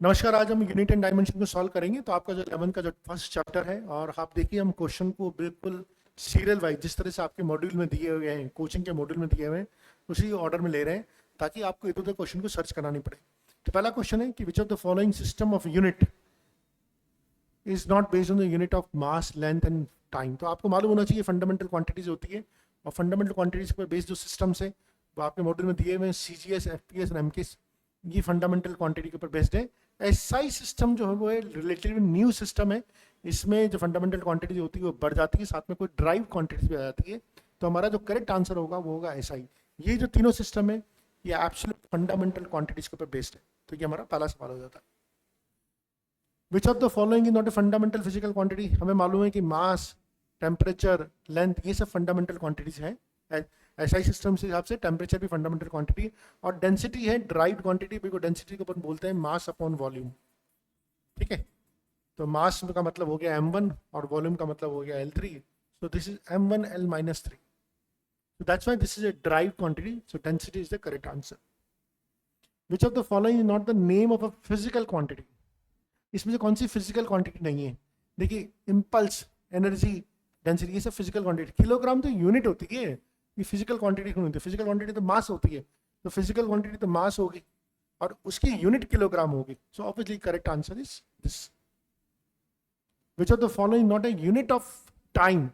नमस्कार। आज हम यूनिट एंड डायमेंशन को सॉल्व करेंगे। तो आपका जो 11 का जो फर्स्ट चैप्टर है, और आप देखिए हम क्वेश्चन को बिल्कुल सीरियल वाइज जिस तरह से आपके मॉड्यूल में दिए हुए हैं, कोचिंग के मॉड्यूल में दिए हुए हैं, उसी ऑर्डर में ले रहे हैं ताकि आपको इधर उधर क्वेश्चन को सर्च करना नहीं पड़े। तो पहला क्वेश्चन है कि विच of the following system of unit is not based on the unit of mass, length and time. तो आपको मालूम होना चाहिए फंडामेंटल क्वांटिटीज होती है, और फंडामेंटल क्वांटिटीज पर बेस्ड जो सिस्टम्स है वो आपके मॉड्यूल में दिए हुए हैं, CGS, FPS और MKS। ये फंडामेंटल क्वांटिटी के ऊपर बेस्ड है। SI सिस्टम जो है वो रिलेटिवली न्यू सिस्टम है। इसमें जो फंडामेंटल क्वांटिटी होती है वो बढ़ जाती है, साथ में कोई ड्राइव क्वांटिटी भी आ जाती है। तो हमारा जो करेक्ट आंसर होगा वो होगा SI। ये जो तीनों सिस्टम है ये एब्सोल्यूट फंडामेंटल क्वांटिटीज के ऊपर बेस्ड है। तो ये हमारा पहला सवाल हो जाता है। विच of the following is not a fundamental physical quantity. हमें मालूम है कि मास, टेम्परेचर, लेंथ ये सब फंडामेंटल क्वांटिटीज हैं। SI सिस्टम से हिसाब से टेम्परेचर भी फंडामेंटल क्वांटिटी, और डेंसिटी है ड्राइव क्वांटिटी। बिकॉज डेंसिटी को अपन बोलते हैं मास अपॉन वॉल्यूम। ठीक है, तो मास का मतलब हो गया m1 और वॉल्यूम का मतलब हो गया L3। So this is m1L-3। So that's why this is a derived quantity. So density is the correct answer. Which of the following is not the name of a physical quantity? इसमें से कौन सी physical quantity नहीं है? देखिए, impulse, energy, density ये सब physical quantity. Kilogram तो unit होती है, ये फिजिकल क्वांटिटी क्यों होती है? फिजिकल क्वांटिटी तो मास होती है। तो फिजिकल क्वांटिटी तो मास होगी और उसकी यूनिट किलोग्राम होगी। So obviously correct answer is this. Which of the following not a unit of time?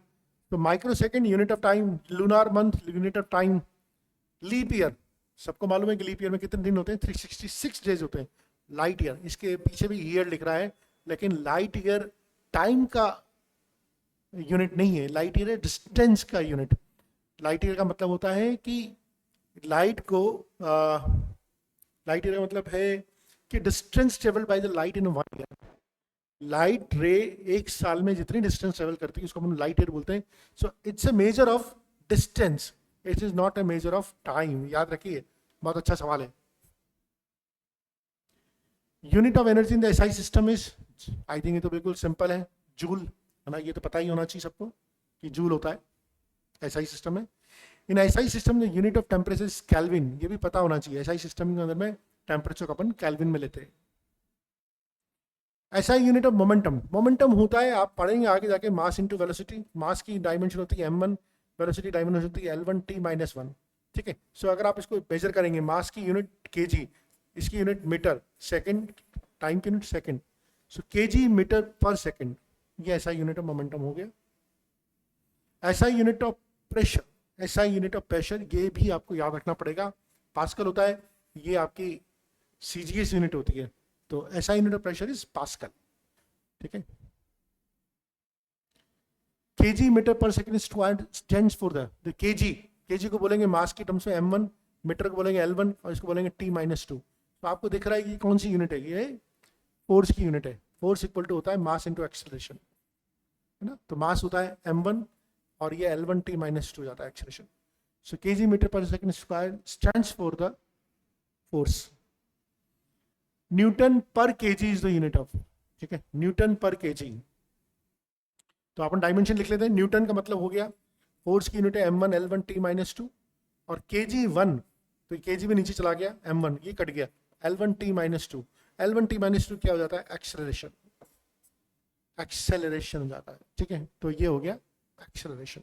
तो microsecond unit of time, lunar month unit of time, leap year सबको मालूम है कि लीप ईयर में कितने दिन होते हैं? 366 डेज होते हैं। लाइट ईयर, इसके पीछे भी ईयर लिख रहा है, लेकिन लाइट ईयर टाइम का यूनिट नहीं है, लाइट ईयर है डिस्टेंस का यूनिट। लाइट ईयर का मतलब होता है कि लाइट को लाइट ईयर का मतलब है कि distance travel by the light in 1 year. Light रे एक साल में जितनी डिस्टेंस ट्रेवल करती है उसको हम लाइट ईयर बोलते हैं। So it's a measure of distance, it is not a measure of time. याद रखिए, बहुत अच्छा सवाल है। Unit of energy in the SI system is, I think ये तो बिल्कुल सिंपल है, जूल, है ना? ये तो पता ही होना चाहिए सबको कि जूल होता है SI सिस्टम में। इन SI system the unit of temperature is kelvin, ये भी पता होना चाहिए। SI सिस्टम के अंदर में टेम्परेचर को अपन केल्विन में लेते हैं। SI unit of momentum, momentum होता है, आप पढ़ेंगे आगे जाके, मास इंटू वेलोसिटी। मास की डायमेंशन होती है m1, वेलोसिटी डायमेंशन होती है L1T-1। ठीक है, सो अगर आप इसको मेजर करेंगे, मास की यूनिट kg, इसकी यूनिट मीटर, सेकंड टाइम की यूनिट सेकंड, सो kg मीटर पर सेकंड, ये SI यूनिट ऑफ मोमेंटम हो गया। SI unit of pressure, SI unit of pressure ये भी आपको याद रखना पड़ेगा, पास्कल होता है। ये आपकी CGS यूनिट होती है, तो SI unit of pressure is pascal. ठीक है, kg मीटर पर second stands for the kg को बोलेंगे मास की टर्म्स में m1, मीटर को बोलेंगे L1 और इसको बोलेंगे T-2। तो आपको दिख रहा है कि कौन सी यूनिट है? ये फोर्स की यूनिट है। फोर्स इक्वल टू होता है मास इंटू एक्सेलरेशन, है ना? तो मास होता है m1 और ये L1T-2 जाता है एक्सेलरेशन। सो kg मीटर पर second square stands for the force. Newton पर kg is the unit of, ठीक है, न्यूटन पर kg। तो अपन डायमेंशन लिख लेते हैं। न्यूटन का मतलब हो गया, फोर्स की यूनिट है m1 L1T-2, और kg1, तो kg भी नीचे चला गया, m1 ये कट गया, L1T-2। L1T-2 क्या हो जाता है? एक्सेलरेशन, एक्सेलरेशन हो जाता है। ठीक है, तो ये हो गया एक्सेलरेशन।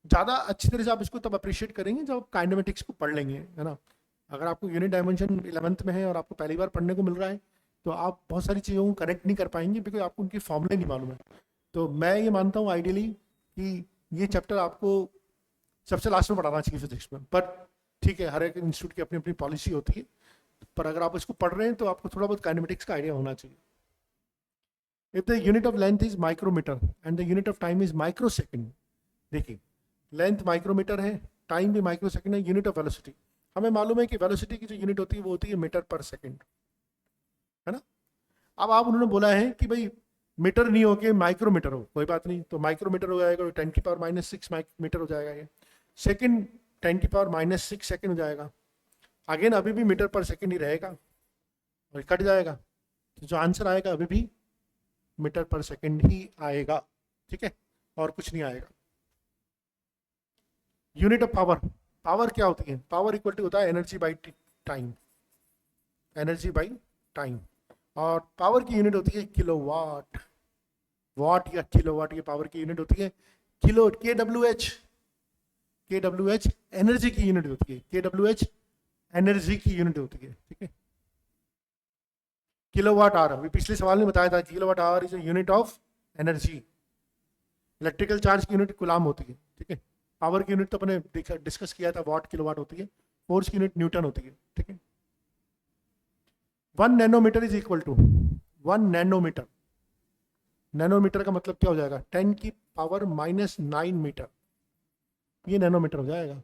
ज़्यादा अच्छी तरह से आप इसको तब अप्रिशिएट करेंगे जब आप काइनेमेटिक्स को पढ़ लेंगे, है ना? अगर आपको यूनिट डायमेंशन 11th में है और आपको पहली बार पढ़ने को मिल रहा है, तो आप बहुत सारी चीज़ों को कनेक्ट नहीं कर पाएंगे, बिकॉज आपको उनके फॉर्मूले नहीं मालूम है। तो मैं ये मानता हूँ आइडियली कि ये चैप्टर आपको सबसे लास्ट में पढ़ाना चाहिए फिजिक्स में, पर ठीक है, हर एक इंस्टीट्यूट की अपनी अपनी पॉलिसी होती है। पर अगर आप इसको पढ़ रहे हैं तो आपको थोड़ा बहुत काइनेमेटिक्स का आइडिया होना चाहिए। If the unit of length is micrometre and the unit of time is micro second, देखिए लेंथ माइक्रोमीटर है, टाइम भी माइक्रो सेकेंड है। यूनिट ऑफ वेलोसिटी, हमें मालूम है कि वेलोसिटी की जो यूनिट होती है वो होती है मीटर पर सेकेंड, है ना? अब आप उन्होंने बोला है कि भाई मीटर नहीं हो के माइक्रोमीटर हो, कोई बात नहीं, तो माइक्रोमीटर हो जाएगा 10⁻⁻6 मीटर हो जाएगा। ये सेकेंड 10⁻⁻6 सेकेंड हो जाएगा। अगेन अभी भी मीटर पर सेकेंड ही रहेगा और कट जाएगा, तो जो आंसर आएगा अभी भी मीटर पर सेकेंड ही आएगा। ठीक है, और कुछ नहीं आएगा। यूनिट ऑफ पावर, पावर क्या होती है? पावर इक्वल टू होता है energy by time, energy by time. और पावर की यूनिट होती है किलोवाट। वाट या किलोवाट ये पावर की यूनिट होती है। किलो के डब्ल्यू एच एनर्जी की यूनिट होती है। के एनर्जी की यूनिट होती है, ठीक है। किलोवाट आवर, अभी पिछले सवाल में बताया था, kilowatt hour is a unit of energy. Electrical charge की यूनिट गुलाम होती है, ठीक है। पावर की यूनिट तो अपने डिस्कस किया था, वाट किलोवाट होती है। फोर्स की यूनिट न्यूटन होती है, ठीक है। 1 nanometre is equal to 1 nanometre. Nanometre का मतलब क्या हो जाएगा? 10⁻⁹ ये नैनोमीटर हो जाएगा।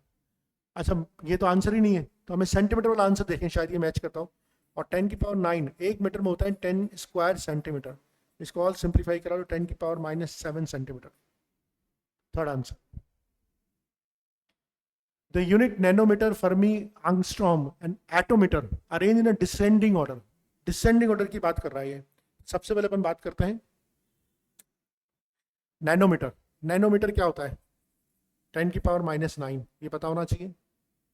अच्छा, ये तो आंसर ही नहीं है, तो हमें सेंटीमीटर वाला आंसर देखें, शायद ये मैच करता हो। और 10⁻⁹ 1 मीटर में होता है 10 स्क्वायर सेंटीमीटर। इसको ऑल सिंप्लीफाई करा तो 10⁻⁷ centimetre. Third answer. The unit nanometre, fermi, angstrom and attometre arrange in a descending order. Descending order की बात कर रहा है ये। सबसे पहले अपन बात करते हैं नैनोमीटर। नैनोमीटर क्या होता है? 10⁻⁹ ये पता होना चाहिए,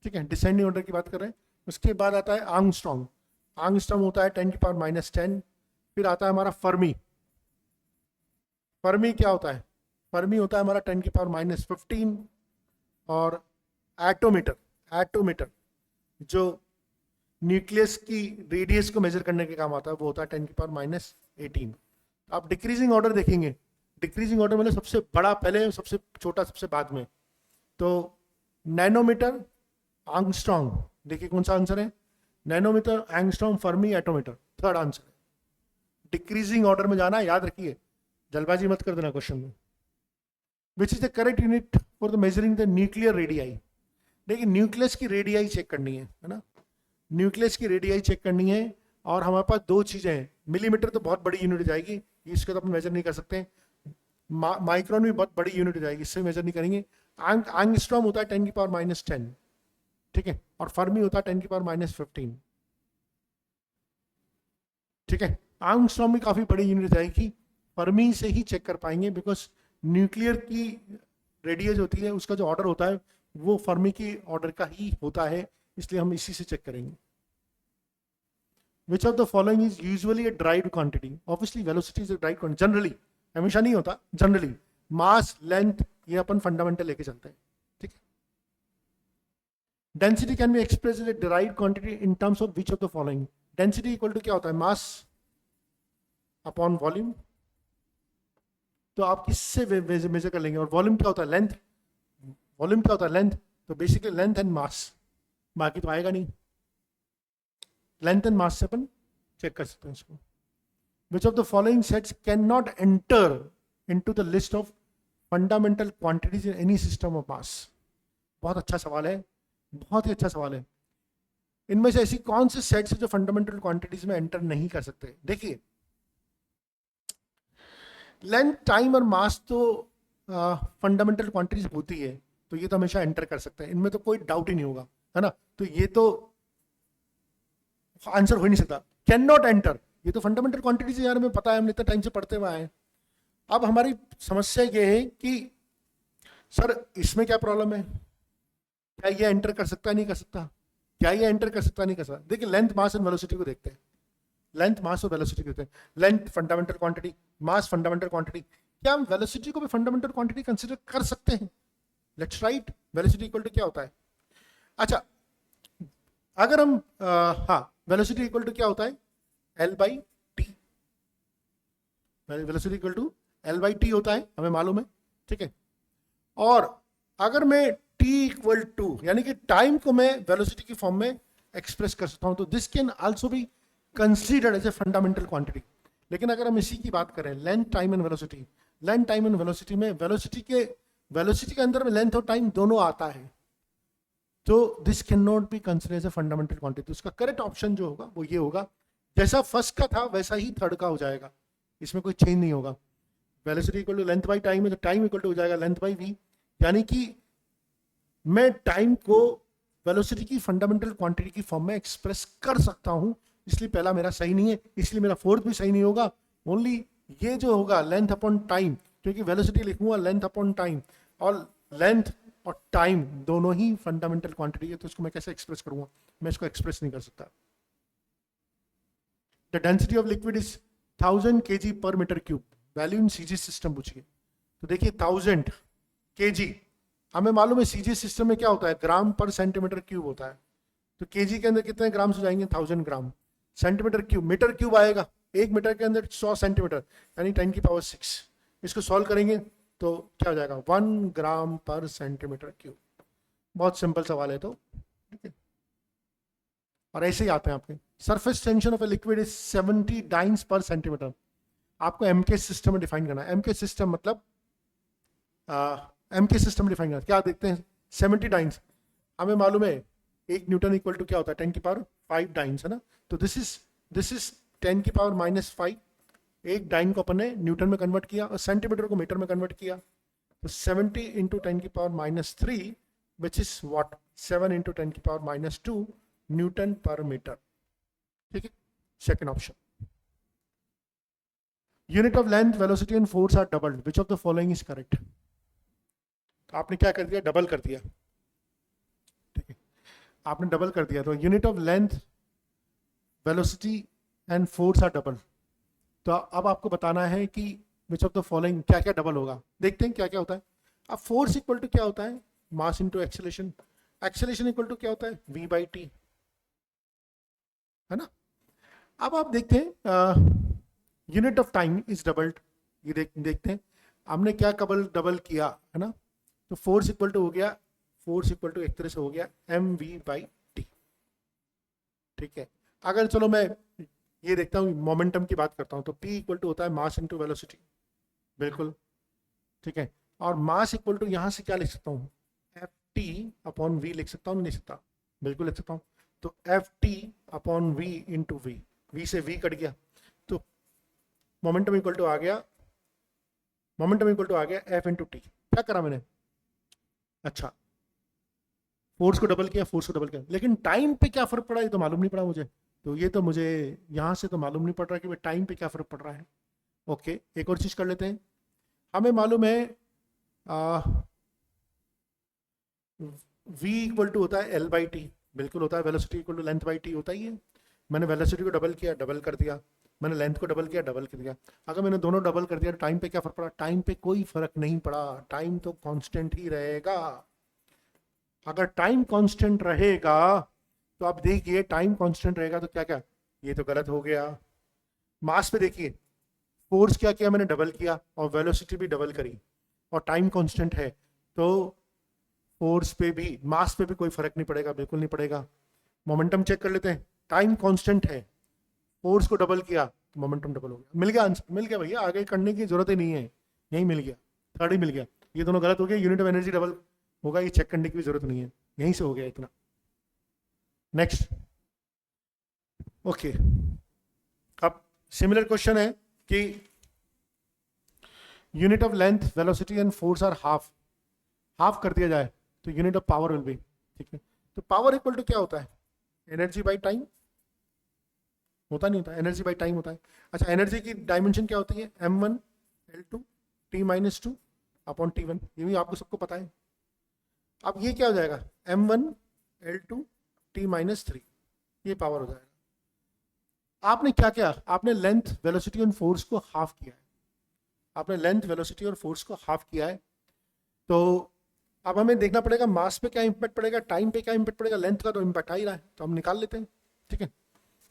ठीक है। डिसेंडिंग ऑर्डर की बात कर रहे हैं। उसके बाद आता है एंगस्ट्रॉम। एंगस्ट्रॉम होता है 10⁻⁻10। फिर आता है हमारा फर्मी। फर्मी क्या होता है? फर्मी होता है हमारा 10⁻⁻15। और एटोमीटर, एटोमीटर जो न्यूक्लियस की रेडियस को मेजर करने के काम आता है, वो होता है 10⁻18। आप डिक्रीजिंग ऑर्डर देखेंगे, डिक्रीजिंग ऑर्डर मतलब सबसे बड़ा पहले, सबसे छोटा सबसे बाद में। तो नैनोमीटर, एंगस्ट्रॉम, देखिए कौन सा आंसर है? Nanometre, angstrom, fermi, attometre, third answer है। डिक्रीजिंग ऑर्डर में जाना, याद रखिए, जल्दबाजी मत कर देना क्वेश्चन में। Which is the correct unit for the measuring the nuclear radii? देखिए न्यूक्लियस की रेडियाई चेक करनी है ना। न्यूक्लियस की रेडियाई चेक करनी है। और हमारे पास दो चीजें हैं। मिलीमीटर तो बहुत बड़ी यूनिट हो जाएगी, इसका तो अपन मेजर नहीं कर सकते। माइक्रोन भी बहुत बड़ी यूनिट हो जाएगी, इससे मेजर नहीं करेंगे। एंगस्ट्रॉम होता है 10⁻⁻10, ठीक है। और फर्मी होता है 10⁻⁻15, ठीक है। एंगस्ट्रॉम भी काफी बड़ी यूनिट हो जाएगी, फर्मी से ही चेक कर पाएंगे, बिकॉज न्यूक्लियर की रेडियस होती है, उसका जो ऑर्डर होता है वो फर्मी की ऑर्डर का ही होता है, इसलिए हम इसी से चेक करेंगे। Which of the following is usually a derived quantity? Obviously velocity is a derived quantity generally, हमेशा नहीं होता, जनरली। मास, लेंथ, ये अपन फंडामेंटल लेके चलते हैं, ठीक है। Density can be express as a derived quantity in terms of which of the following? Density equal to क्या होता है? Mass upon volume. तो आप किससे मेजर कर लेंगे? और वॉल्यूम क्या होता है? लेंथ। वॉल्यूम क्या होता है? लेंथ। तो बेसिकली लेंथ एंड मास, बाकी तो आएगा नहीं। लेंथ एंड मास से अपन चेक कर सकते हैं इसको। विच of the following sets can not enter into the list of fundamental quantities in any system of mass? बहुत अच्छा सवाल है, बहुत ही अच्छा सवाल है। इनमें से ऐसी कौन से सेट्स है जो फंडामेंटल क्वांटिटीज में एंटर नहीं कर सकते? देखिए, लेंथ, टाइम और मास तो फंडामेंटल क्वांटिटीज होती है, तो ये तो हमेशा एंटर कर सकते हैं, इनमें तो कोई डाउट ही नहीं होगा, है ना। तो ये तो आंसर हो ही नहीं सकता। कैन नॉट एंटर, ये तो फंडामेंटल क्वांटिटीज यार, हमें पता है, हम इतना टाइम से पढ़ते हुए आए। अब हमारी समस्या ये है कि सर इसमें क्या प्रॉब्लम है? क्या ये एंटर कर सकता है, नहीं कर सकता? क्या ये एंटर कर सकता, नहीं कर सकता? देखिए, लेंथ, मास एंड वेलोसिटी को देखते हैं। लेंथ, मास और वेलोसिटी देखते हैं। लेंथ फंडामेंटल क्वांटिटी, मास फंडामेंटल क्वांटिटी। क्या हम वेलोसिटी को भी फंडामेंटल क्वांटिटी कंसीडर कर सकते हैं? Let's write, velocity equal to क्या होता है? अच्छा, अगर हम हाँ, वेलोसिटी इक्वल टू क्या होता है? L/T। Velocity equal to L/T होता है, हमें मालूम है, ठीक है। और अगर मैं T इक्वल टू, यानी कि टाइम को मैं वेलोसिटी की फॉर्म में एक्सप्रेस कर सकता हूं, तो this can also be considered as a fundamental quantity. लेकिन अगर हम इसी की बात करें, length, time and velocity, length, time and velocity में, वेलोसिटी के अंदर में लेंथ और टाइम दोनों आता है, तो this can not be considered as a fundamental quantity. उसका करेक्ट ऑप्शन जो होगा वो ये होगा, जैसा फर्स्ट का था वैसा ही थर्ड का हो जाएगा, इसमें कोई चेंज नहीं होगा। Velocity equal to length by time है, तो टाइम इक्वल टू हो जाएगा लेंथ बाई वी। यानी कि मैं टाइम को वेलोसिटी की फंडामेंटल क्वांटिटी की फॉर्म में एक्सप्रेस कर सकता हूं, इसलिए पहला मेरा सही नहीं है, इसलिए मेरा फोर्थ भी सही नहीं होगा। ओनली ये जो होगा लेंथ अपॉन टाइम, क्योंकि वेलोसिटी लिखूंगा लेंथ अपॉन टाइम, और लेंथ और टाइम दोनों ही फंडामेंटल क्वांटिटी है, तो इसको मैं कैसे एक्सप्रेस करूंगा? मैं इसको एक्सप्रेस नहीं कर सकता। The density of liquid is 1000 kg per metre cube, value in CG system पूछिए। तो देखिए 1000 kg, हमें मालूम है सीजी सिस्टम में क्या होता है, ग्राम पर सेंटीमीटर क्यूब होता है। तो केजी के अंदर कितने ग्राम हो जाएंगे, 1000 ग्राम। सेंटीमीटर क्यूब, मीटर क्यूब आएगा, 1 मीटर के अंदर 100 सेंटीमीटर, यानी 10⁶। इसको सॉल्व करेंगे तो क्या हो जाएगा, 1 ग्राम पर सेंटीमीटर क्यूब। बहुत सिंपल सवाल है तो, ठीक है। और ऐसे ही आते हैं आपके, surface tension of a liquid is 70 dance पर सेंटीमीटर। आपको एमके सिस्टम में डिफाइन करना है। एमके सिस्टम मतलब एमके सिस्टम डिफाइन करना, क्या देखते हैं, 70 डाइन्स। हमें मालूम है 1 न्यूटन इक्वल टू क्या होता है, 10⁵ डाइन्स, है ना। तो दिस इज 10⁻⁵। एक डाइन को अपन ने न्यूटन में कन्वर्ट किया और सेंटीमीटर को मीटर में कन्वर्ट किया। तो 70 into 10⁻³ which is watt, 7 into 10⁻² newton per metre, ठीक है। Second option. Unit of length, velocity and force are doubled, which of the following is correct. आपने क्या कर दिया, डबल कर दिया, ठीक है, आपने डबल कर दिया। तो unit of length, velocity and force are double. तो अब आपको बताना है कि विच ऑफ द फॉलोइंग, क्या क्या डबल होगा। देखते हैं क्या क्या होता है। अब फोर्स इक्वल टू क्या होता है, mass into acceleration. Acceleration equal to क्या होता है, v/t, है ना। अब आप देखते हैं unit of time is doubled. ये देखते हैं हमने क्या डबल किया, है ना। तो फोर्स इक्वल टू हो गया, फोर्स इक्वल टू एक तरह से हो गया mv/t, ठीक है। अगर चलो मैं ये देखता हूँ, मोमेंटम की बात करता हूँ, तो p इक्वल टू होता है मास इनटू वेलोसिटी, बिल्कुल, ठीक है। और मास इक्वल टू यहाँ से क्या लिख सकता हूँ, Ft/v लिख सकता हूँ, नहीं लिख सकता, बिल्कुल लिख सकता हूँ। तो Ft/v इंटू v से v कट गया, तो मोमेंटम इक्वल टू आ गया, मोमेंटम इक्वल टू आ गया F इंटू टी। क्या करा मैंने, अच्छा, फोर्स को डबल किया, फोर्स को डबल किया, लेकिन टाइम पे क्या फर्क पड़ा ये तो मालूम नहीं पड़ा मुझे। तो ये तो मुझे यहाँ से तो मालूम नहीं पड़ रहा कि टाइम पे क्या फर्क पड़ रहा है। ओके, एक और चीज कर लेते हैं। हमें मालूम है v इक्वल टू होता है L/t, बिल्कुल होता है। वेलोसिटी इक्वल टू लेंथ/t होता ही है। मैंने वेलोसिटी को डबल किया, डबल कर दिया, मैंने लेंथ को डबल किया, डबल कर दिया। अगर मैंने दोनों डबल कर दिया तो टाइम पे क्या फर्क पड़ा, टाइम पे कोई फर्क नहीं पड़ा, टाइम तो कांस्टेंट ही रहेगा। अगर टाइम कांस्टेंट रहेगा तो आप देखिए, टाइम कांस्टेंट रहेगा तो क्या क्या, ये तो गलत हो गया। मास पे देखिए, फोर्स क्या किया मैंने, डबल किया, और वेलोसिटी भी डबल करी, और टाइम कांस्टेंट है, तो फोर्स पे भी, मास पे भी कोई फर्क नहीं पड़ेगा, बिल्कुल नहीं पड़ेगा। मोमेंटम चेक कर लेते हैं, टाइम कांस्टेंट है, फोर्स को डबल किया, मोमेंटम डबल हो गया। मिल गया आंसर, मिल गया भैया, आगे करने की जरूरत ही नहीं है, यही मिल गया, थर्ड ही मिल गया। ये दोनों गलत हो गए, यूनिट ऑफ एनर्जी डबल होगा, ये चेक करने की भी जरूरत नहीं है, यहीं से हो गया इतना। Next, okay. अब सिमिलर क्वेश्चन है कि unit of length, velocity and force are half, half कर दिया जाए तो unit of power will be, ठीक है। तो पावर इक्वल टू क्या होता है, एनर्जी बाई टाइम होता नहीं होता, एनर्जी बाई टाइम होता है। अच्छा, एनर्जी की डायमेंशन क्या होती है, m1L2 T-2 अपॉन T1, ये भी आपको सबको पता है। अब ये क्या हो जाएगा, m1L2 T-3, ये पावर हो जाएगा। आपने क्या किया, आपने लेंथ, वेलोसिटी और फोर्स को हाफ किया है, आपने लेंथ, वेलोसिटी और फोर्स को हाफ किया है। तो अब हमें देखना पड़ेगा मास पे क्या इंपैक्ट पड़ेगा, टाइम पे क्या इंपैक्ट पड़ेगा, लेंथ का तो इंपैक्ट आ ही रहा है, तो हम निकाल लेते हैं, ठीक है।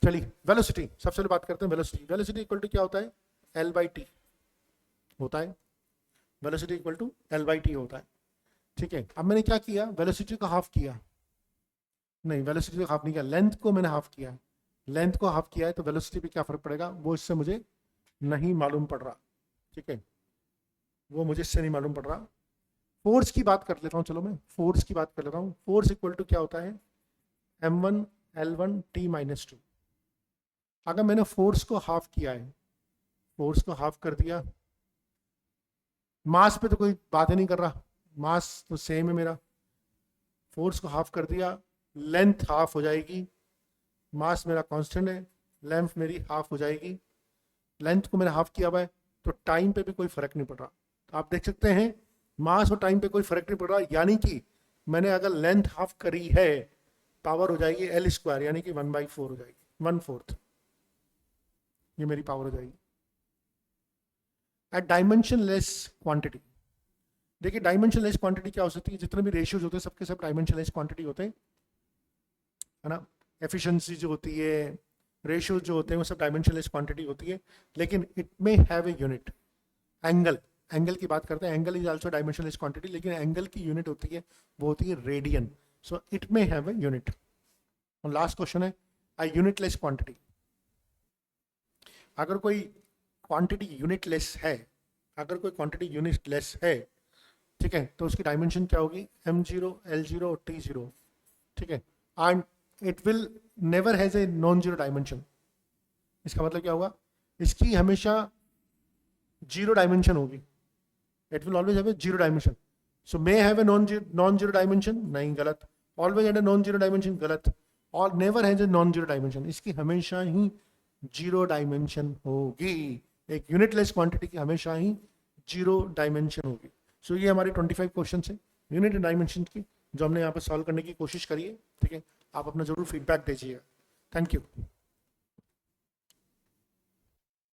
चलिए, वेलोसिटी सबसे पहले बात करते हैं। वेलोसिटी, वेलोसिटी इक्वल टू क्या होता है, L/t होता है, वेलोसिटी इक्वल टू L/t होता है, ठीक है। अब मैंने क्या किया, वेलोसिटी को हाफ किया, नहीं वेलोसिटी को हाफ नहीं किया, लेंथ को मैंने हाफ किया, लेंथ को हाफ किया है, तो वेलोसिटी पे क्या फर्क पड़ेगा वो इससे मुझे नहीं मालूम पड़ रहा, ठीक है, वो मुझे इससे नहीं मालूम पड़ रहा। फोर्स की बात कर लेता हूँ, चलो मैं फोर्स की बात कर लेता हूँ। फोर्स इक्वल टू क्या होता है, m1L1 T-2। अगर मैंने फोर्स को हाफ किया है, फोर्स को हाफ कर दिया, मास पे तो कोई बात ही नहीं कर रहा, मास तो सेम है मेरा, फोर्स को हाफ कर दिया, लेंथ हाफ हो जाएगी, मास मेरा कांस्टेंट है, लेंथ मेरी हाफ हो जाएगी, लेंथ को मैंने हाफ किया हुआ है, तो टाइम पे भी कोई फर्क नहीं पड़ रहा। तो आप देख सकते हैं मास और टाइम पे कोई फर्क नहीं पड़ रहा, यानी कि मैंने अगर लेंथ हाफ करी है, पावर हो जाएगी L², यानी कि 1/4 हो जाएगी, 1/4, ये मेरी पावर हो जाएगी। एट डायमेंशनलेस क्वांटिटी, देखिए डायमेंशनलेस क्वांटिटी क्या हो सकती है, जितने भी रेशियोज होते हैं सबके सब डायमेंशनलेस क्वांटिटी होते हैं, है ना। एफिशिएंसी जो होती है, रेशियोज जो होते हैं वो सब डायमेंशनलेस क्वांटिटी होती है, लेकिन it may have a unit. Angle, angle की बात करते हैं, angle is also dimensionless quantity, लेकिन एंगल की यूनिट होती है वो होती है radian. So it may have a unit. और लास्ट क्वेश्चन है अ यूनिटलेस क्वांटिटी। अगर कोई क्वांटिटी यूनिटलेस है, अगर कोई क्वांटिटी यूनिटलेस है, ठीक है, तो उसकी डायमेंशन क्या होगी, m0, l0 और t0, ठीक है। And it will never has a non zero dimension. इसका मतलब क्या होगा, इसकी हमेशा जीरो डायमेंशन होगी। It will always have a zero dimension. So may have a non zero dimension, नहीं, गलत। Always had a non zero dimension, गलत। और never has a non zero dimension, इसकी हमेशा ही जीरो डायमेंशन होगी। एक यूनिटलेस क्वांटिटी की हमेशा ही जीरो डायमेंशन होगी। सो ये हमारे 25 क्वेश्चन है यूनिट डायमेंशन की, जो हमने यहाँ पर सॉल्व करने की कोशिश करी है, ठीक है। आप अपना जरूर फीडबैक दीजिएगा। Thank you.